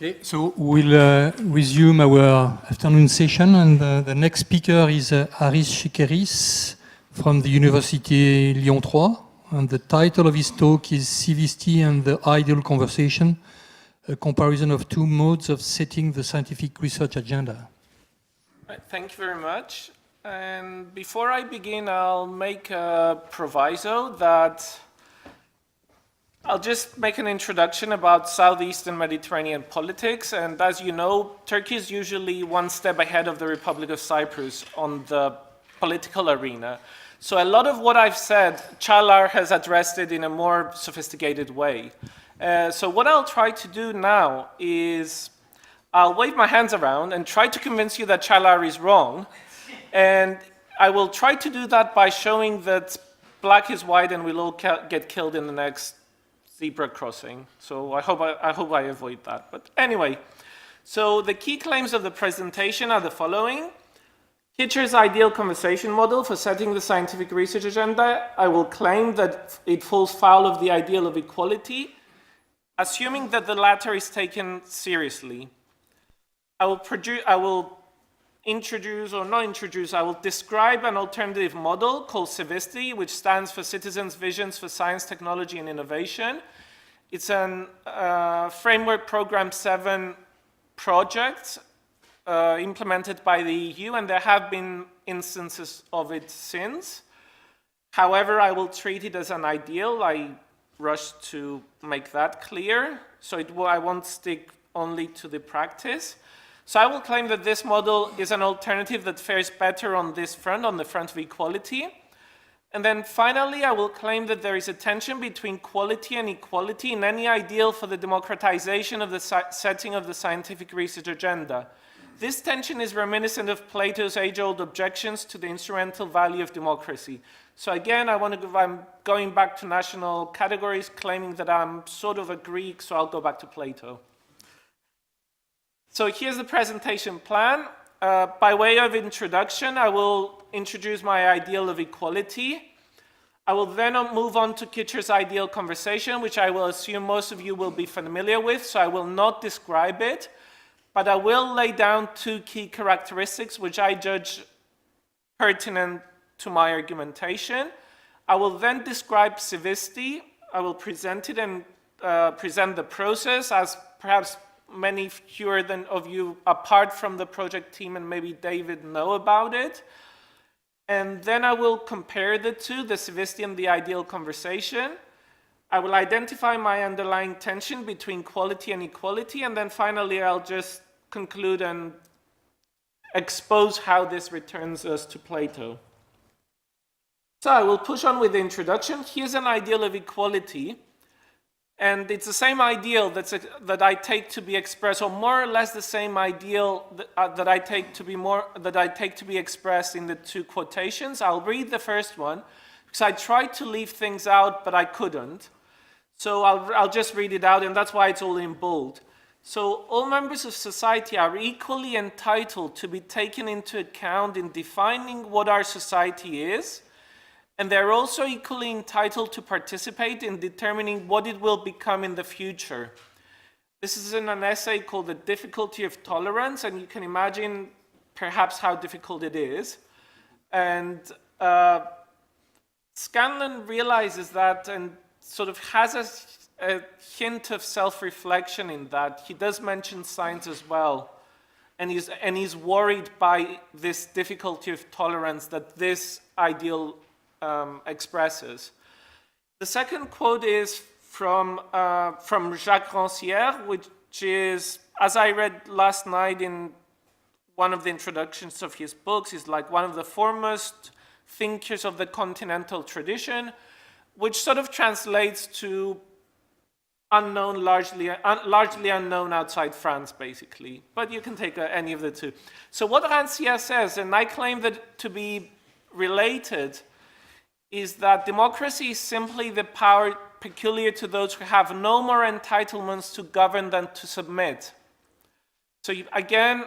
Okay, so we'll resume our afternoon session, and the next speaker is SHEKERIS from the Université Lyon 3, and the title of his talk is CIVISTI and the Ideal Conversation, a comparison of two modes of setting the scientific research agenda. Right, thank you very much. And before I begin, I'll make a proviso that I'll just make an introduction about Southeastern Mediterranean politics. And as you know, Turkey is usually one step ahead of the Republic of Cyprus on the political arena. So a lot of what I've said, Çağlar has addressed it in a more sophisticated way. So what I'll try to do now is I'll wave my hands around and try to convince you that Çağlar is wrong. And I will try to do that by showing that black is white and we'll all get killed in the next zebra crossing. So I hope I avoid that. But anyway, so the key claims of the presentation are the following. Kitcher's ideal conversation model for setting the scientific research agenda, I will claim that it falls foul of the ideal of equality, assuming that the latter is taken seriously. I will describe an alternative model called CIVISTI, which stands for Citizens' Visions for Science, Technology, and Innovation. It's a framework program 7 project implemented by the EU, and there have been instances of it since. However, I will treat it as an ideal. I rushed to make that clear, so I won't stick only to the practice. So I will claim that this model is an alternative that fares better on this front, on the front of equality. And then finally, I will claim that there is a tension between quality and equality in any ideal for the democratization of the setting of the scientific research agenda. This tension is reminiscent of Plato's age-old objections to the instrumental value of democracy. So again, I'm going back to national categories, claiming that I'm sort of a Greek, so I'll go back to Plato. So here's the presentation plan. By way of introduction, I will introduce my ideal of equality. I will then move on to Kitcher's ideal conversation, which I will assume most of you will be familiar with, so I will not describe it, but I will lay down two key characteristics which I judge pertinent to my argumentation. I will then describe CIVISTI. I will present it and present the process as perhaps many fewer of you apart from the project team and maybe David know about it. And then I will compare the two, the CIVISTI and the ideal conversation. I will identify my underlying tension between quality and equality, and then finally I'll just conclude and expose how this returns us to Plato. So I will push on with the introduction. Here's an ideal of equality. And it's the same ideal that I take to be expressed, or more or less the same ideal that I take to be expressed in the two quotations. I'll read the first one because I tried to leave things out, but I couldn't. So I'll just read it out, and that's why it's all in bold. So all members of society are equally entitled to be taken into account in defining what our society is. And they're also equally entitled to participate in determining what it will become in the future. This is in an essay called The Difficulty of Tolerance, and you can imagine perhaps how difficult it is. And Scanlon realizes that and sort of has a hint of self-reflection in that. He does mention science as well. And he's worried by this difficulty of tolerance that this ideal expresses. The second quote is from Jacques Rancière, which is, as I read last night in one of the introductions of his books, is like one of the foremost thinkers of the continental tradition, which sort of translates to unknown, largely unknown outside France, basically. But you can take any of the two. So what Rancière says, and I claim that to be related, is that democracy is simply the power peculiar to those who have no more entitlements to govern than to submit. So again,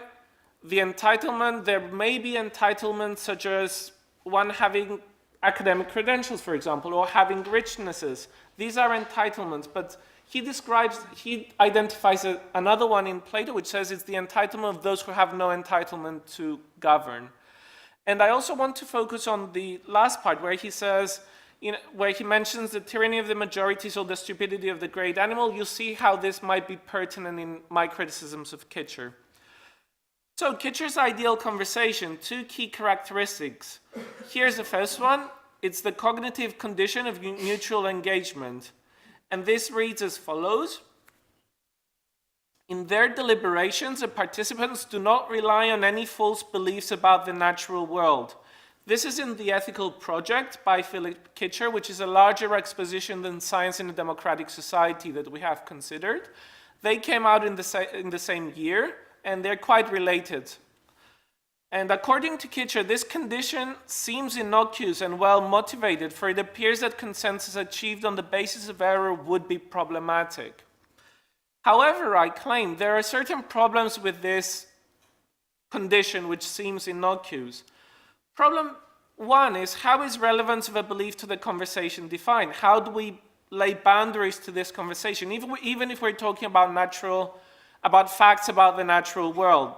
the entitlement, there may be entitlements such as one having academic credentials, for example, or having richnesses. These are entitlements, but he identifies another one in Plato, which says it's the entitlement of those who have no entitlement to govern. And I also want to focus on the last part where he says, where he mentions the tyranny of the majorities or the stupidity of the great animal. You'll see how this might be pertinent in my criticisms of Kitcher. So Kitcher's ideal conversation, 2 key characteristics. Here's the first one. It's the cognitive condition of mutual engagement. And this reads as follows. In their deliberations, the participants do not rely on any false beliefs about the natural world. This is in The Ethical Project by Philip Kitcher, which is a larger exposition than Science in a Democratic Society that we have considered. They came out in the same year, and they're quite related. And according to Kitcher, this condition seems innocuous and well motivated, for it appears that consensus achieved on the basis of error would be problematic. However, I claim there are certain problems with this condition which seems innocuous. Problem 1 is, how is relevance of a belief to the conversation defined? How do we lay boundaries to this conversation, even if we're talking about facts about the natural world,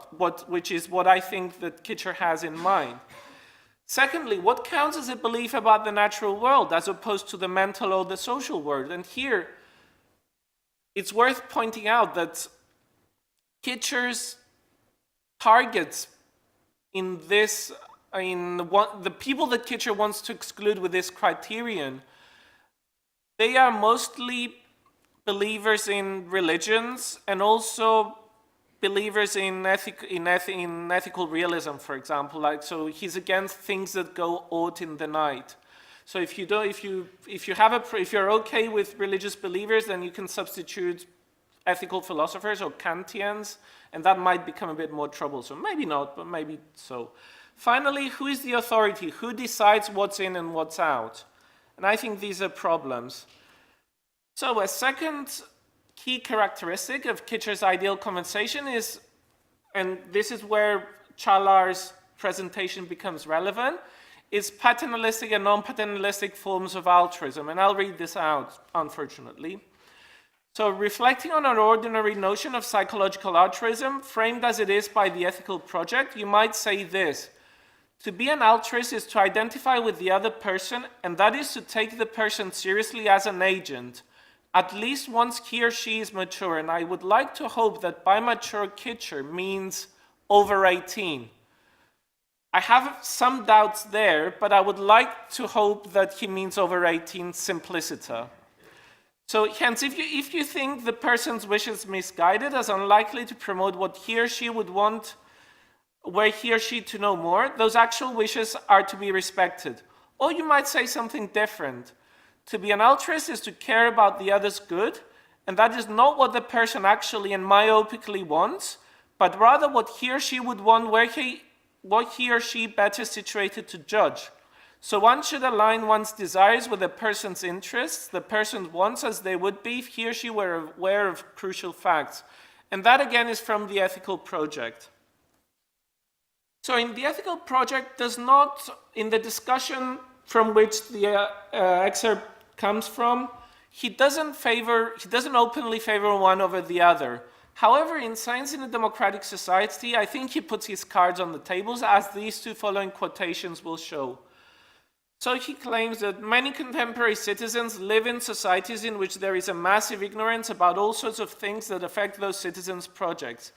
which is what I think that Kitcher has in mind. Secondly, what counts as a belief about the natural world as opposed to the mental or the social world? And here, it's worth pointing out that Kitcher's targets the people that Kitcher wants to exclude with this criterion, they are mostly believers in religions and also believers in ethical realism, for example. So he's against things that go out in the night. So if you're okay with religious believers, then you can substitute ethical philosophers or Kantians, and that might become a bit more troublesome. Maybe not, but maybe so. Finally, who is the authority? Who decides what's in and what's out? And I think these are problems. So a second key characteristic of Kitcher's ideal conversation is, and this is where Chalar's presentation becomes relevant, is paternalistic and non-paternalistic forms of altruism. And I'll read this out, unfortunately. So reflecting on our ordinary notion of psychological altruism, framed as it is by the Ethical Project, you might say this. To be an altruist is to identify with the other person, and that is to take the person seriously as an agent, at least once he or she is mature. And I would like to hope that by mature Kitcher means over 18. I have some doubts there, but I would like to hope that he means over 18 simpliciter. So hence, if you think the person's wish is misguided, as unlikely to promote what he or she would want, were he or she to know more, those actual wishes are to be respected. Or you might say something different. To be an altruist is to care about the other's good, and that is not what the person actually and myopically wants, but rather what he or she would want, what he or she better situated to judge. So one should align one's desires with the person's interests, the person's wants, as they would be if he or she were aware of crucial facts. And that again is from the Ethical Project. So in the Ethical Project does not, in the discussion from which the excerpt comes from, he doesn't openly favor one over the other. However, in Science in a Democratic Society, I think he puts his cards on the tables, as these 2 following quotations will show. So he claims that many contemporary citizens live in societies in which there is a massive ignorance about all sorts of things that affect those citizens' projects.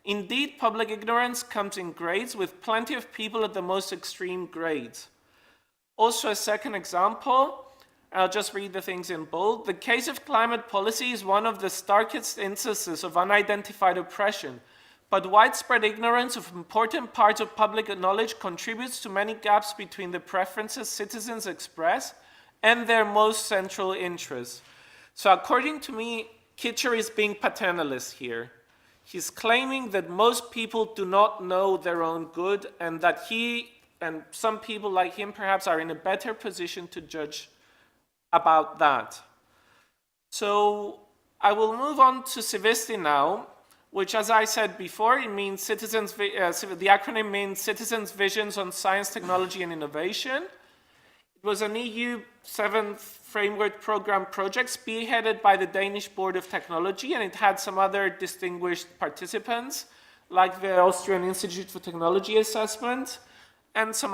Indeed, public ignorance comes in grades, with plenty of people at the most extreme grades. Also, a second example, I'll just read the things in bold. The case of climate policy is one of the starkest instances of unidentified oppression, but widespread ignorance of important parts of public knowledge contributes to many gaps between the preferences citizens express and their most central interests. So according to me, Kitcher is being paternalist here. He's claiming that most people do not know their own good, and that he and some people like him perhaps are in a better position to judge about that. So I will move on to CIVISTI now, which, as I said before, it means the acronym means Citizens' Visions on Science, Technology, and Innovation. It was an EU 7th framework program project spearheaded by the Danish Board of Technology, and it had some other distinguished participants, like the Austrian Institute for Technology Assessment, and some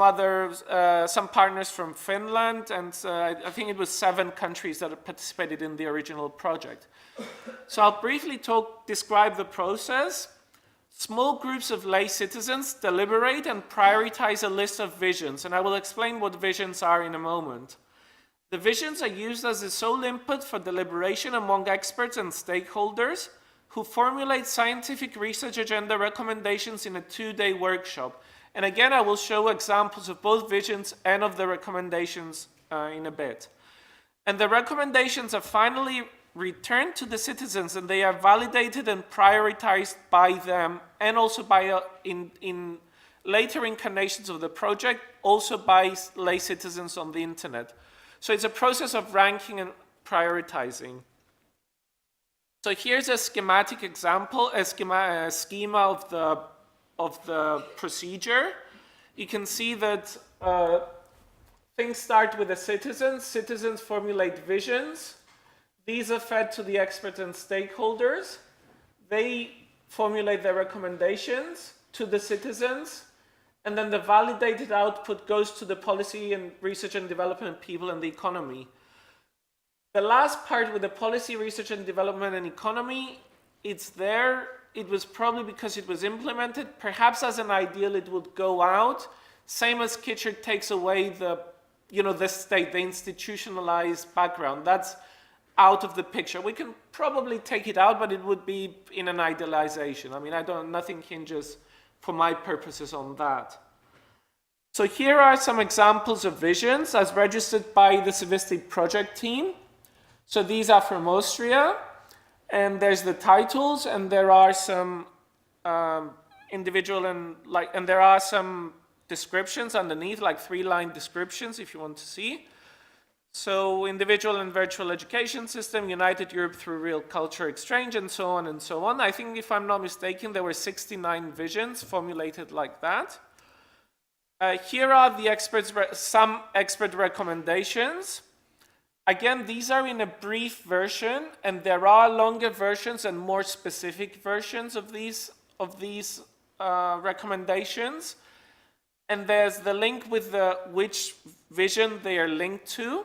partners from Finland, and I think it was 7 countries that participated in the original project. So I'll briefly describe the process. Small groups of lay citizens deliberate and prioritize a list of visions, and I will explain what visions are in a moment. The visions are used as the sole input for deliberation among experts and stakeholders who formulate scientific research agenda recommendations in a 2-day workshop. And again, I will show examples of both visions and of the recommendations in a bit. And the recommendations are finally returned to the citizens, and they are validated and prioritized by them, and also by, in later incarnations of the project, also by lay citizens on the internet. So it's a process of ranking and prioritizing. So here's a schematic example, a schema of the procedure. You can see that things start with the citizens. Citizens formulate visions. These are fed to the experts and stakeholders. They formulate their recommendations to the citizens, and then the validated output goes to the policy and research and development people and the economy. The last part with the policy, research and development and economy, it's there. It was probably because it was implemented. Perhaps as an ideal it would go out. Same as Kitcher takes away the state, the institutionalized background. That's out of the picture. We can probably take it out, but it would be in an idealization. I mean, nothing hinges for my purposes on that. So here are some examples of visions as registered by the CIVISTI project team. So these are from Austria, and there's the titles, and there are some and there are some descriptions underneath, like 3-line descriptions if you want to see. So individual and virtual education system, united Europe through real culture exchange, and so on and so on. I think, if I'm not mistaken, there were 69 visions formulated like that. Here are the some expert recommendations. Again, these are in a brief version, and there are longer versions and more specific versions of these recommendations. And there's the link with which vision they are linked to.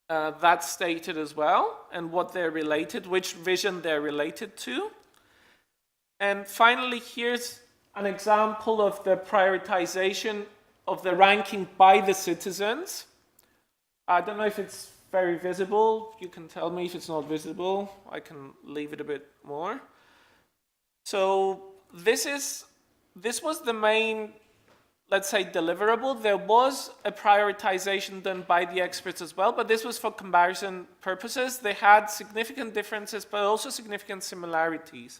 That's stated as well, and what they're related, which vision they're related to. And finally, here's an example of the prioritization of the ranking by the citizens. I don't know if it's very visible. You can tell me if it's not visible. I can leave it a bit more. So this was the main, let's say, deliverable. There was a prioritization done by the experts as well, but this was for comparison purposes. They had significant differences, but also significant similarities.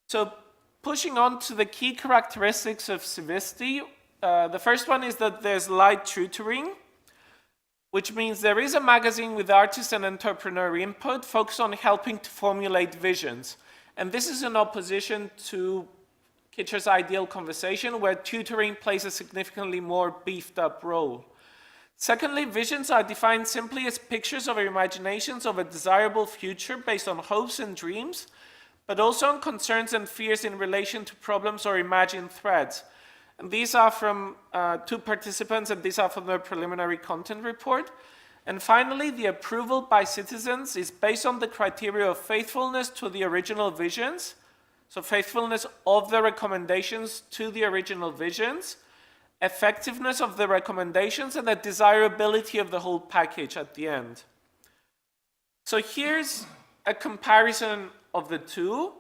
So pushing on to the key characteristics of CIVISTI, the first one is that there's light tutoring, which means there is a magazine with artist and entrepreneur input focused on helping to formulate visions. And this is in opposition to Kitcher's ideal conversation, where tutoring plays a significantly more beefed up role. Secondly, visions are defined simply as pictures or imaginations of a desirable future based on hopes and dreams, but also on concerns and fears in relation to problems or imagined threats. And these are from 2 participants, and these are from the preliminary content report. And finally, the approval by citizens is based on the criteria of faithfulness to the original visions, so faithfulness of the recommendations to the original visions, effectiveness of the recommendations, and the desirability of the whole package at the end. So here's a comparison of the two.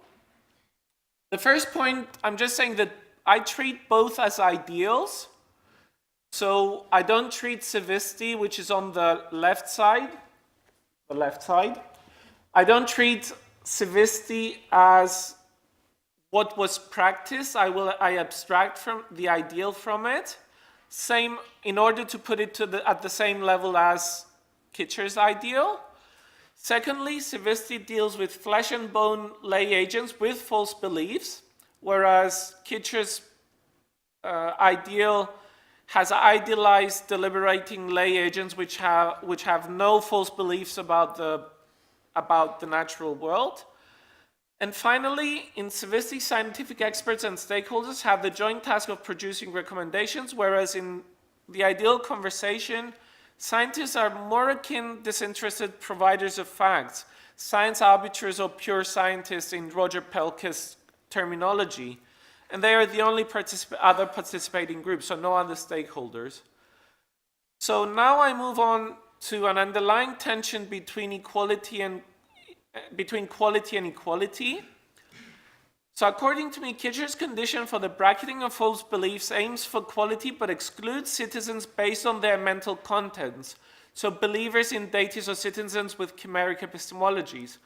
The first point, I'm just saying that I treat both as ideals. So I don't treat CIVISTI, which is on the left side. I don't treat CIVISTI as what was practiced. I abstract from the ideal from it. Same, in order to put it at the same level as Kitcher's ideal. Secondly, CIVISTI deals with flesh and bone lay agents with false beliefs, whereas Kitcher's ideal has idealized deliberating lay agents which have no false beliefs about the natural world. And finally, in civistic, scientific experts and stakeholders have the joint task of producing recommendations, whereas in the ideal conversation, scientists are more akin disinterested providers of facts, science arbiters or pure scientists in Roger Pelke's terminology, and they are the only other participating group, so no other stakeholders. So now I move on to an underlying tension between quality and equality. So according to me, Kitcher's condition for the bracketing of false beliefs aims for quality but excludes citizens based on their mental contents, so believers in deities or citizens with chimeric epistemologies.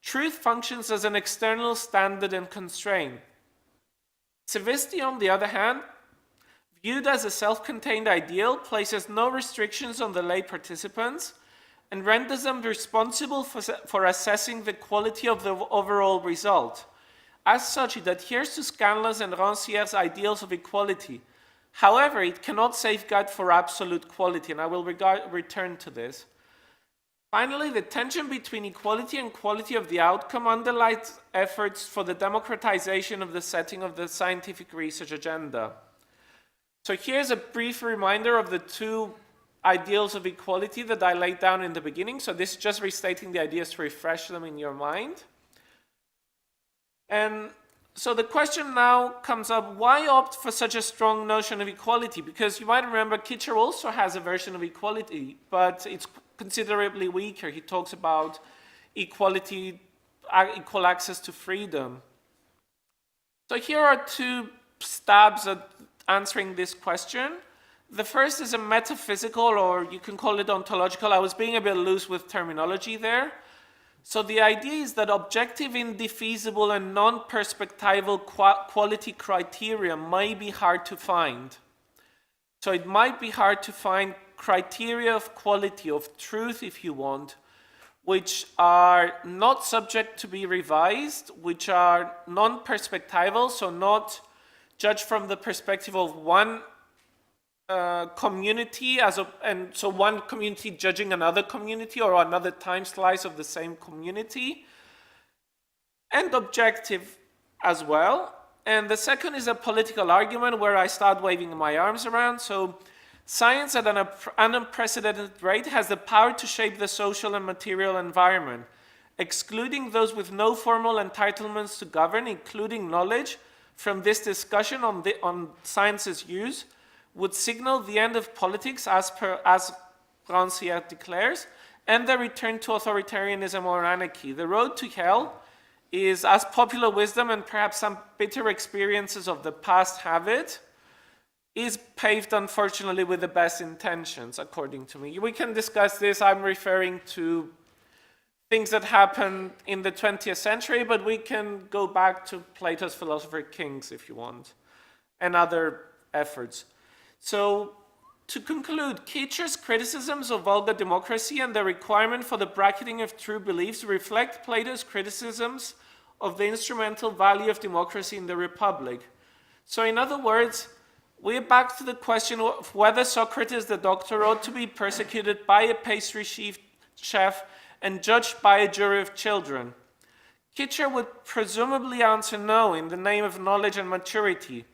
Truth functions as an external standard and constraint. Civisti, on the other hand, viewed as a self-contained ideal, places no restrictions on the lay participants and renders them responsible for assessing the quality of the overall result. As such, it adheres to Scanlon's and Rancière's ideals of equality. However, it cannot safeguard for absolute quality, and I will return to this. Finally, the tension between equality and quality of the outcome underlies efforts for the democratization of the setting of the scientific research agenda. So here's a brief reminder of the two ideals of equality that I laid down in the beginning. So this is just restating the ideas to refresh them in your mind. And so the question now comes up, why opt for such a strong notion of equality? Because you might remember Kitcher also has a version of equality, but it's considerably weaker. He talks about equality, equal access to freedom. So here are two stabs at answering this question. The first is a metaphysical, or you can call it ontological. I was being a bit loose with terminology there. So the idea is that objective, indefeasible, and non-perspectival quality criteria might be hard to find. So it might be hard to find criteria of quality, of truth, if you want, which are not subject to be revised, which are non-perspectival, so not judged from the perspective of one community, and so one community judging another community or another time slice of the same community, and objective as well. And the second is a political argument where I start waving my arms around. So science at an unprecedented rate has the power to shape the social and material environment, excluding those with no formal entitlements to govern, including knowledge, from this discussion on science's use, would signal the end of politics as Rancière declares, and the return to authoritarianism or anarchy. The road to hell is, as popular wisdom and perhaps some bitter experiences of the past have it, is paved, unfortunately, with the best intentions, according to me. We can discuss this. I'm referring to things that happened in the 20th century, but we can go back to Plato's Philosopher Kings, if you want, and other efforts. So, to conclude, Kitcher's criticisms of vulgar democracy and the requirement for the bracketing of true beliefs reflect Plato's criticisms of the instrumental value of democracy in the Republic. So, in other words, we're back to the question of whether Socrates the doctor ought to be persecuted by a pastry chef and judged by a jury of children. Kitcher would presumably answer no in the name of knowledge and maturity.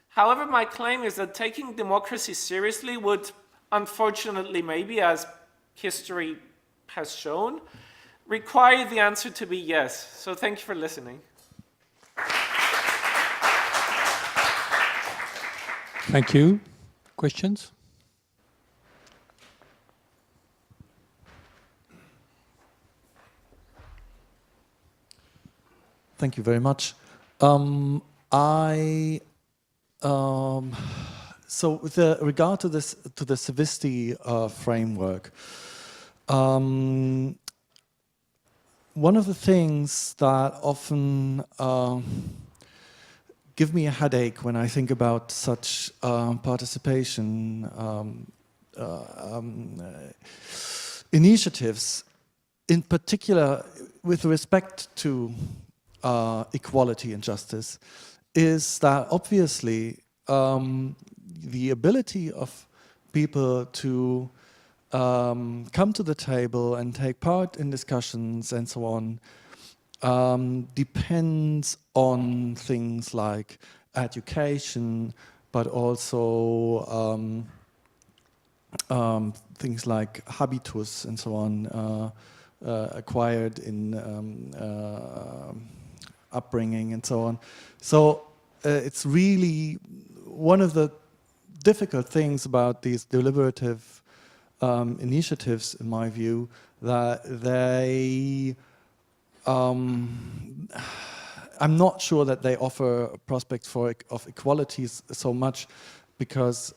However, my claim is that taking democracy seriously would, unfortunately maybe, as history has shown, require the answer to be yes. So thank you for listening. Thank you. Questions? Thank you very much. So with regard to the CIVISTI framework, one of the things that often give me a headache when I think about such participation initiatives, in particular with respect to equality and justice, is that obviously the ability of people to come to the table and take part in discussions and so on depends on things like education, but also things like habitus and so on, acquired in upbringing and so on. So it's really one of the difficult things about these deliberative initiatives, in my view, that they I'm not sure that they offer prospects of equalities so much, because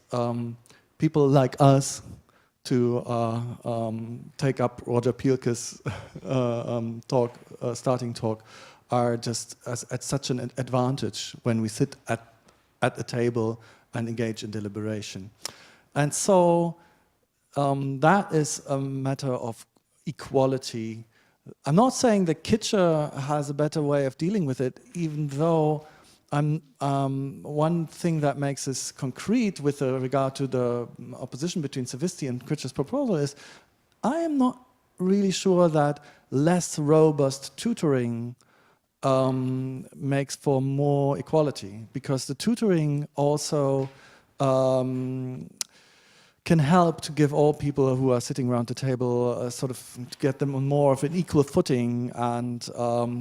people like us to take up Roger Pielke's starting talk are just at such an advantage when we sit at the table and engage in deliberation. And so that is a matter of equality. I'm not saying that Kitcher has a better way of dealing with it, even though one thing that makes this concrete with regard to the opposition between CIVISTI and Kitcher's proposal is I am not really sure that less robust tutoring makes for more equality, because the tutoring also can help to give all people who are sitting around the table sort of to get them on more of an equal footing, and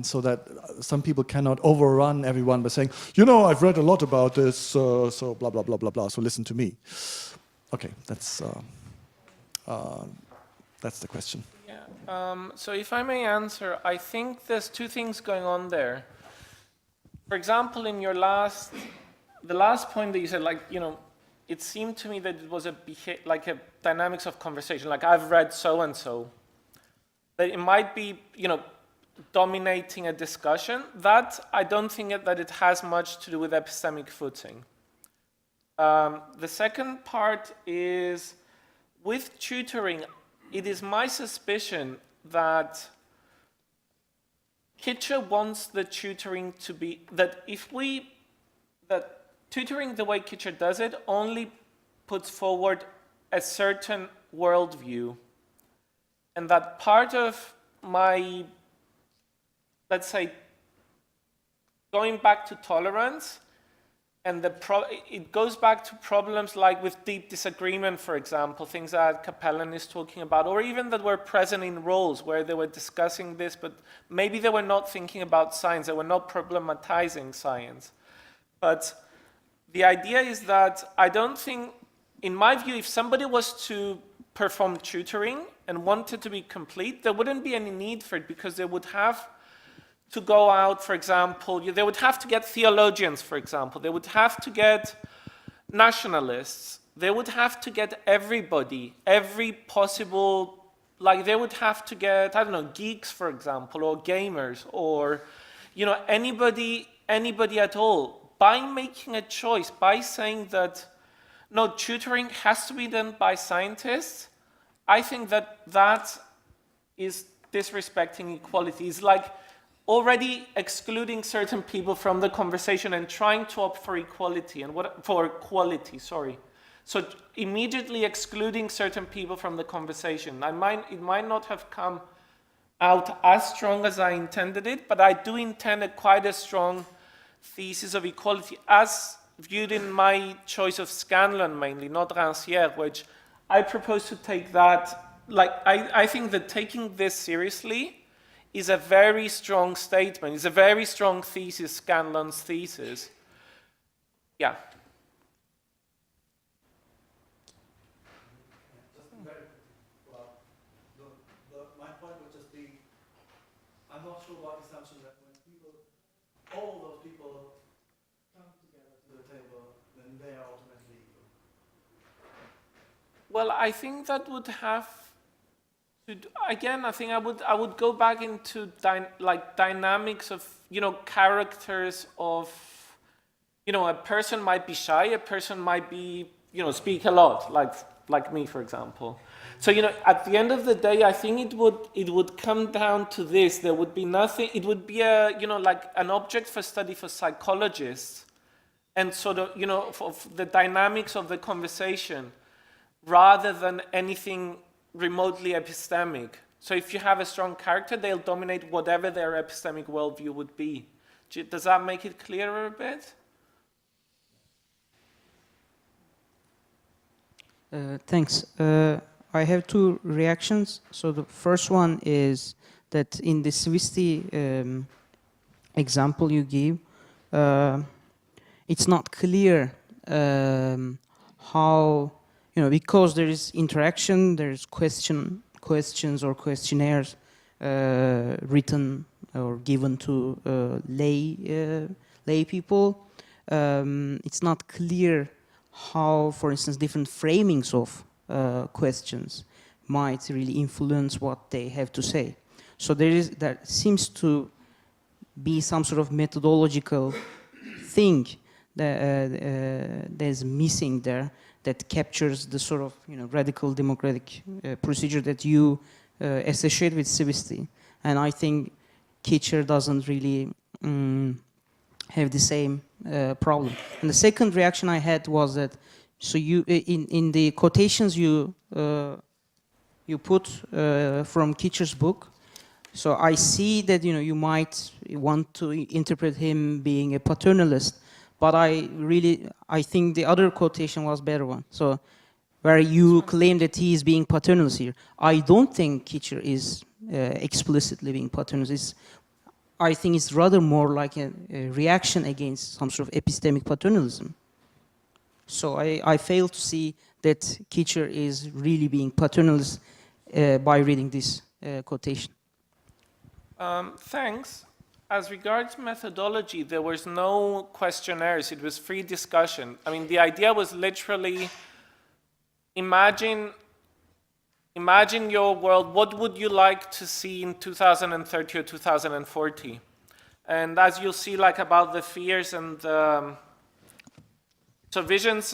so that some people cannot overrun everyone by saying, you know, I've read a lot about this, so blah, blah, blah, blah, blah, so listen to me. Okay, that's the question. Yeah. So if I may answer, I think there's two things going on there. For example, in your the last point that you said, like, you know, it seemed to me that it was like a dynamics of conversation, like I've read so-and-so, that it might be, you know, dominating a discussion. That, I don't think that it has much to do with epistemic footing. The second part is, with tutoring, it is my suspicion that Kitcher wants the tutoring to be, that tutoring the way Kitcher does it only puts forward a certain worldview. And that part of my, let's say, going back to tolerance, and it goes back to problems like with deep disagreement, for example, things that Capellan is talking about, or even that were present in roles where they were discussing this, but maybe they were not thinking about science, they were not problematizing science. But the idea is that I don't think, in my view, if somebody was to perform tutoring and wanted to be complete, there wouldn't be any need for it, because they would have to go out, for example, they would have to get theologians, for example, they would have to get nationalists, they would have to get everybody, every possible, like they would have to get, I don't know, geeks, for example, or gamers, or, you know, anybody at all. By making a choice, by saying that, no, tutoring has to be done by scientists, I think that is disrespecting equality. It's like already excluding certain people from the conversation and trying to opt for equality, for quality, sorry. So immediately excluding certain people from the conversation. It might not have come out as strong as I intended it, but I do intend quite a strong thesis of equality, as viewed in my choice of Scanlon mainly, not Rancière, which I propose to take that, like, I think that taking this seriously is a very strong statement, it's a very strong thesis, Scanlon's thesis. Yeah. My point would just be, I'm not sure about the assumption that when all those people come together to the table, then they are automatically equal. Well, I think that would have to do, again, I think I would go back into dynamics of, you know, characters of, you know, a person might be shy, a person might be, you know, speak a lot, like me, for example. So, you know, at the end of the day, I think it would come down to this. There would be nothing, it would be a, you know, like an object for study for psychologists and sort of, you know, of the dynamics of the conversation, rather than anything remotely epistemic. So if you have a strong character, they'll dominate whatever their epistemic worldview would be. Does that make it clearer a bit? Thanks. I have two reactions. So the first one is that in the CIVISTI example you give, it's not clear how, you know, because there is interaction, there's questions or questionnaires written or given to lay people. It's not clear how, for instance, different framings of questions might really influence what they have to say. So there seems to be some sort of methodological thing that is missing there, that captures the sort of, you know, radical democratic procedure that you associate with CIVISTI. And I think Kitcher doesn't really have the same problem. And the second reaction I had was that, so you in the quotations you put from Kitcher's book, so I see that, you know, you might want to interpret him being a paternalist, but I think the other quotation was better one. So where you claim that he is being paternalist here. I don't think Kitcher is explicitly being paternalist. I think it's rather more like a reaction against some sort of epistemic paternalism. So I fail to see that Kitcher is really being paternalist by reading this quotation. Thanks. As regards methodology, there was no questionnaires, it was free discussion. I mean, the idea was literally, imagine your world, what would you like to see in 2030 or 2040? And as you'll see, like about the fears and so visions,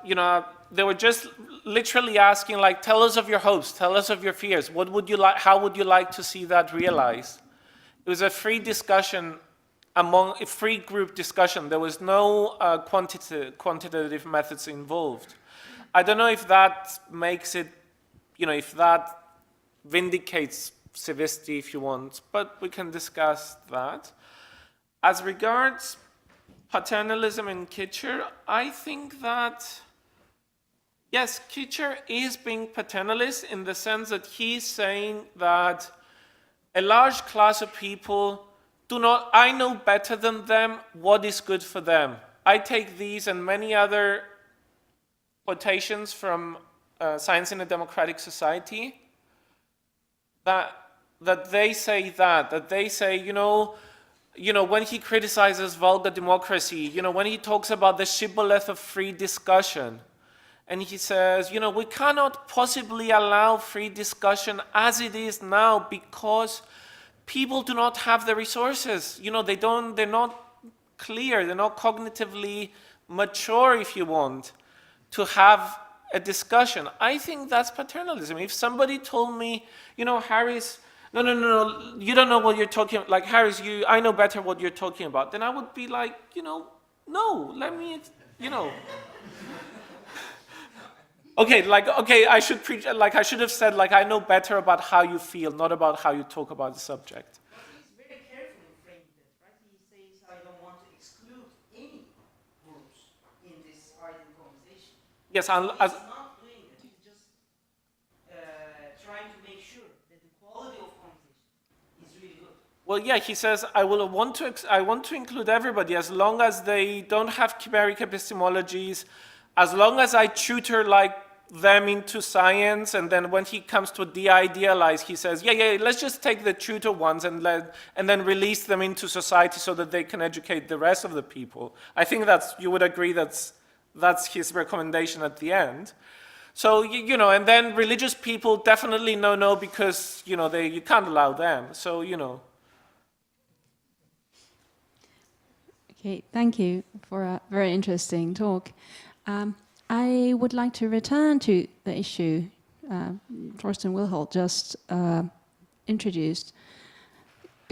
you know, they were just literally asking, like, tell us of your hopes, tell us of your fears. What would you like? How would you like to see that realized? It was a free discussion, a free group discussion. There was no quantitative methods involved. I don't know if that makes it, you know, if that vindicates CIVISTI, if you want, but we can discuss that. As regards paternalism in Kitcher, I think that, yes, Kitcher is being paternalist in the sense that he's saying that a large class of people I know better than them what is good for them. I take these and many other quotations from Science in a Democratic Society that they say that they say, you know, when he criticizes vulgar democracy, you know, when he talks about the shibboleth of free discussion, and he says, you know, we cannot possibly allow free discussion as it is now because people do not have the resources. You know, they're not clear, they're not cognitively mature, if you want, to have a discussion. I think that's paternalism. If somebody told me, you know, Harris, no, you don't know what you're talking about. Like, Harris, I know better what you're talking about. Then I would be like, you know, no, let me, you know. Okay, I should preach, like, I should have said, like, I know better about how you feel, not about how you talk about the subject. But he's very carefully framing that, right? He says, I don't want to exclude any groups in this idle conversation. Yes, he's not doing it. He's just trying to make sure that the quality of conversation is really good. Well, yeah, he says, I want to include everybody as long as they don't have chimeric epistemologies, as long as I tutor like them into science, and then when he comes to de-idealize, he says, yeah, let's just take the tutor ones and then release them into society so that they can educate the rest of the people. I think you would agree that's his recommendation at the end. So, you know, and then religious people definitely no, because, you know, you can't allow them. So, you know. Okay, thank you for a very interesting talk. I would like to return to the issue Thorsten Wilholt just introduced,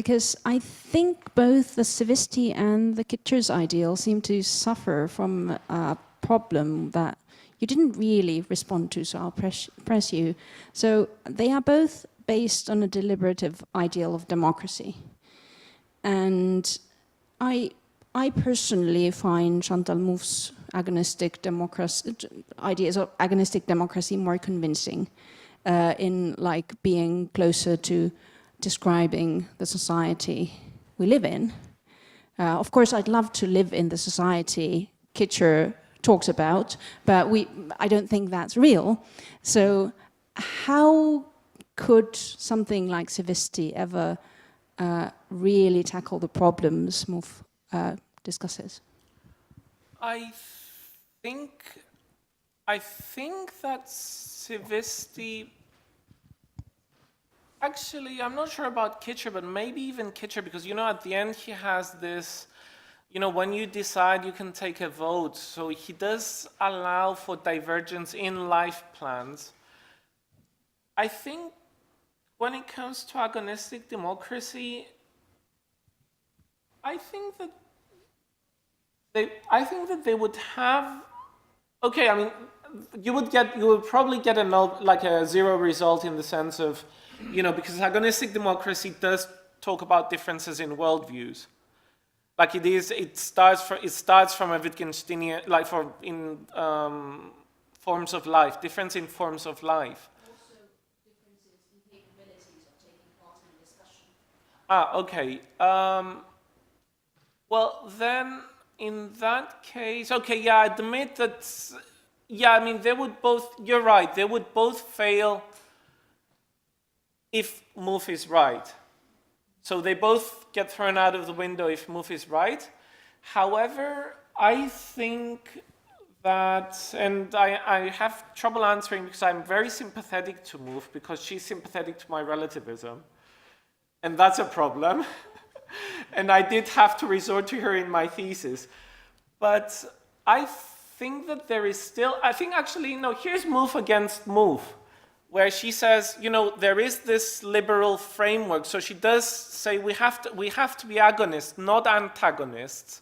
because I think both the CIVISTI and the Kitcher's ideal seem to suffer from a problem that you didn't really respond to, so I'll press you. So they are both based on a deliberative ideal of democracy. And I personally find Chantal Mouffe's ideas of agonistic democracy more convincing in like being closer to describing the society we live in. Of course, I'd love to live in the society Kitcher talks about, but I don't think that's real. So how could something like CIVISTI ever really tackle the problems Mouffe discusses? I think that CIVISTI, actually, I'm not sure about Kitcher, but maybe even Kitcher, because, you know, at the end he has this, you know, when you decide you can take a vote, so he does allow for divergence in life plans. I think when it comes to agonistic democracy, I think that they would have, okay, I mean, you would probably get a zero result in the sense of, you know, because agonistic democracy does talk about differences in worldviews. Like it starts from a Wittgensteinian, like forms of life, difference in forms of life. Also differences in capabilities of taking part in discussion. Okay. Well, then, in that case, okay, yeah, I admit that, yeah, I mean, they would both, you're right, they would both fail if Mouffe is right. So they both get thrown out of the window if Mouffe is right. However, I think that, and I have trouble answering because I'm very sympathetic to Mouffe because she's sympathetic to my relativism. And that's a problem. And I did have to resort to her in my thesis. But I think that there is still, I think actually, no, here's Mouffe against Mouffe, where she says, you know, there is this liberal framework. So she does say we have to be agonists, not antagonists.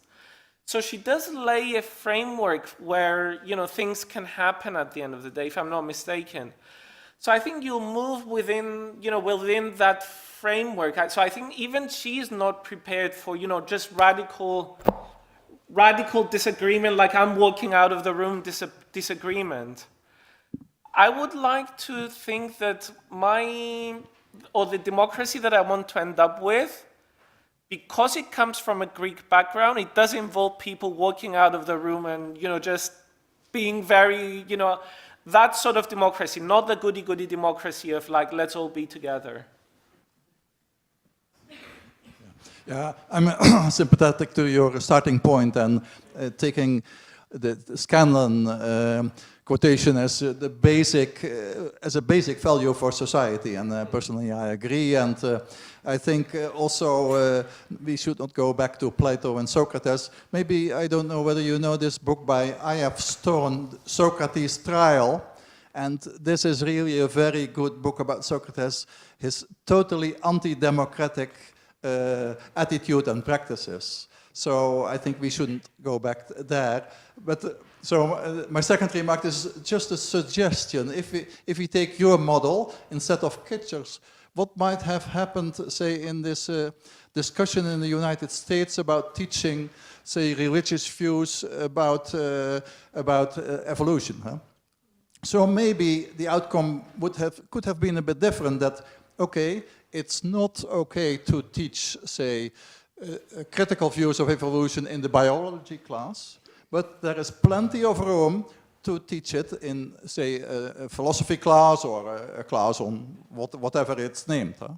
So she does lay a framework where, you know, things can happen at the end of the day, if I'm not mistaken. So I think you'll move within, you know, within that framework. So I think even she is not prepared for, you know, just radical disagreement, like I'm walking out of the room disagreement. I would like to think that the democracy that I want to end up with, because it comes from a Greek background, it does involve people walking out of the room and, you know, just being very, you know, that sort of democracy, not the goody-goody democracy of like, let's all be together. Yeah, I'm sympathetic to your starting point and taking the Scanlon quotation as a basic value for society. And personally, I agree. And I think also we should not go back to Plato and Socrates. Maybe, I don't know whether you know this book by I.F. Stone, Socrates' Trial. And this is really a very good book about Socrates, his totally anti-democratic attitude and practices. So I think we shouldn't go back there. But my second remark is just a suggestion. If we take your model instead of Kitcher's, what might have happened, say, in this discussion in the United States about teaching, say, religious views about evolution? Huh? So maybe the outcome could have been a bit different. That okay, it's not okay to teach, say, critical views of evolution in the biology class, but there is plenty of room to teach it in, say, a philosophy class or a class on whatever it's named. Huh?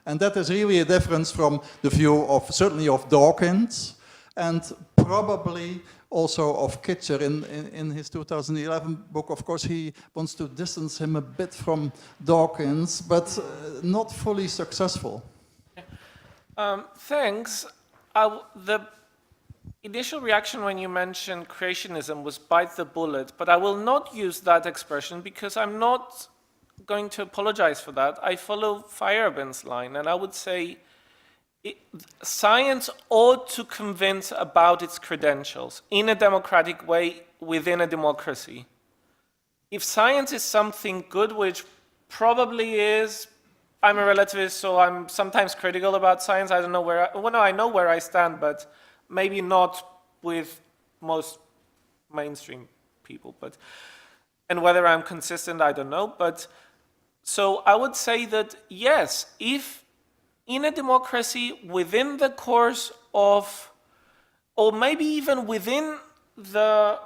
And that is really a difference from the view of, certainly of Dawkins, and probably also of Kitcher in his 2011 book. Of course, he wants to distance him a bit from Dawkins, but not fully successful. Thanks. The initial reaction when you mentioned creationism was bite the bullet, but I will not use that expression because I'm not going to apologize for that. I follow Feyerabend's line, and I would say science ought to convince about its credentials in a democratic way within a democracy. If science is something good, which probably is, I'm a relativist, so I'm sometimes critical about science. I don't know where, I know where I stand, but maybe not with most mainstream people. And whether I'm consistent, I don't know. But so I would say that yes, if in a democracy within the course of, or maybe even within the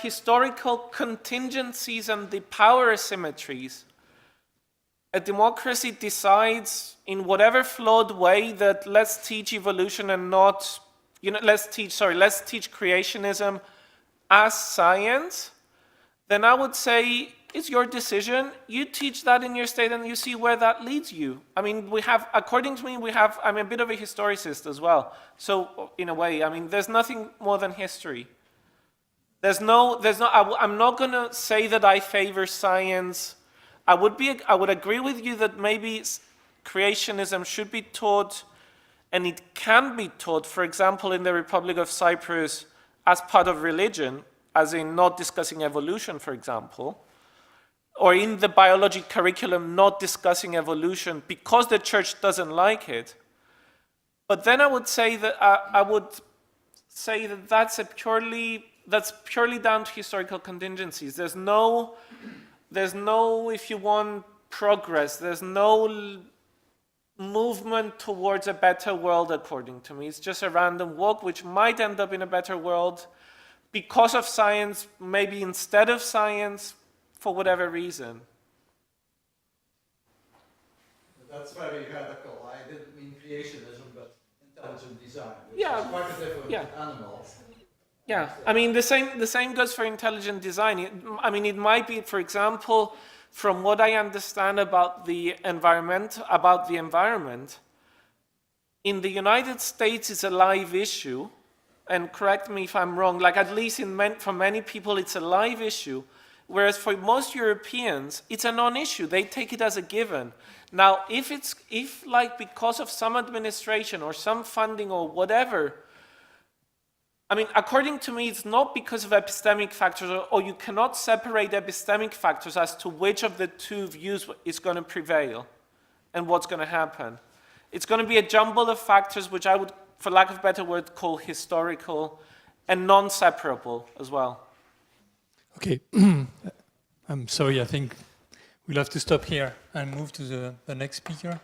historical contingencies and the power asymmetries, a democracy decides in whatever flawed way that let's teach evolution and not, let's teach creationism as science, then I would say it's your decision. You teach that in your state and you see where that leads you. I mean, according to me, I'm a bit of a historicist as well. So in a way, I mean, there's nothing more than history. I'm not going to say that I favor science. I would agree with you that maybe creationism should be taught, and it can be taught, for example, in the Republic of Cyprus as part of religion, as in not discussing evolution, for example, or in the biology curriculum not discussing evolution because the church doesn't like it. But then I would say that that's purely down to historical contingencies. There's no, if you want, progress. There's no movement towards a better world, according to me. It's just a random walk, which might end up in a better world because of science, maybe instead of science, for whatever reason. That's very radical. I didn't mean creationism, but intelligent design, which Yeah. is quite a different animal. Yeah, I mean, the same goes for intelligent design. It might be, for example, from what I understand about the environment, in the United States it's a live issue, and correct me if I'm wrong, like at least for many people it's a live issue, whereas for most Europeans it's a non-issue. They take it as a given. Now, if because of some administration or some funding or whatever, I mean, according to me, it's not because of epistemic factors, or you cannot separate epistemic factors as to which of the two views is going to prevail and what's going to happen. It's going to be a jumble of factors which I would, for lack of a better word, call historical and non-separable as well. Okay, I'm sorry, I think we'll have to stop here and move to the next speaker.